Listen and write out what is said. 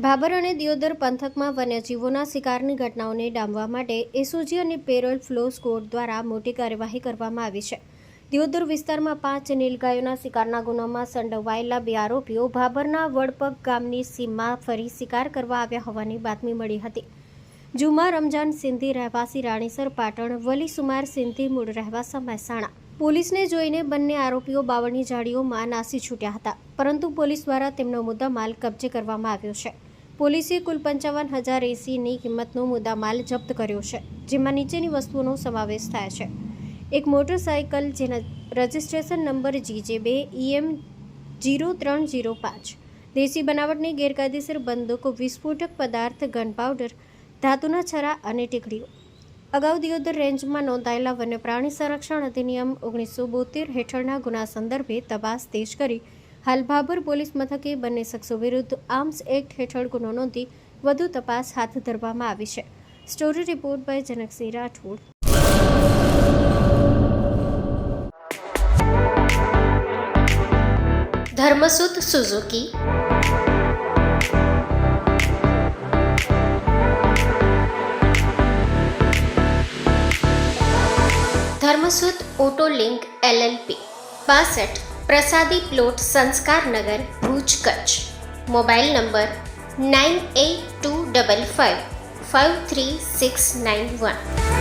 ભાભર અને દિયોદર પંથકમાં વન્યજીવોના શિકારની ઘટનાઓને ડામવા માટે એસઓજી અને પેરોલ ફ્લો સ્કોડ દ્વારા મોટી કાર્યવાહી કરવામાં આવી છે. દિયોદર વિસ્તારમાં 5 નીલગાયોના શિકારના ગુનામાં સંડોવાયેલા 2 આરોપીઓ ભાભરના વડપગ ગામની સીમમાં ફરી શિકાર કરવા આવ્યા હોવાની બાતમી મળી હતી. જુમા રમજાન સિંધી રહેવાસી રાણીસર પાટણ, વલી સુમાર સિંધી મૂળ રહેવાસા મહેસાણા. પોલીસને જોઈને બંને આરોપીઓ બાવળની ઝાડીઓમાં નાસી છૂટ્યા હતા, પરંતુ પોલીસ દ્વારા તેમનો મુદ્દામાલ કબજે કરવામાં આવ્યો છે. પોલીસે કુલ 55,080ની કિંમતનો મુદ્દામાલ જપ્ત કર્યો છે, જેમાં નીચેની વસ્તુઓનો સમાવેશ થાય છે: એક મોટરસાયકલ જેના રજિસ્ટ્રેશન નંબર GJ2 EM 0305, દેશી બનાવટની ગેરકાયદેસર બંદૂક, વિસ્ફોટક પદાર્થ, ગન પાવડર, ધાતુના છરા અને ટીકડીઓ. અગાઉ દિયોદર રેન્જમાં નોંધાયેલા વન્યપ્રાણી સંરક્ષણ અધિનિયમ 1972 હેઠળના ગુના સંદર્ભે તપાસ તેજ કરી હાલ ભાભર પોલીસ મથકે બંને શખ્સો વિરુદ્ધ આર્મ્સ એક્ટ હેઠળ ગુનો નોંધી વધુ તપાસ હાથ ધરવામાં આવી છે. Story report by Janaksinh Rathod. ધર્મસુત સુઝુકી, ધર્મસુત ઓટો લિંક LLP, 62 પ્રસાદી પ્લોટ, સંસ્કાર નગર, ભુજ, કચ્છ. Mobile number 9825553691.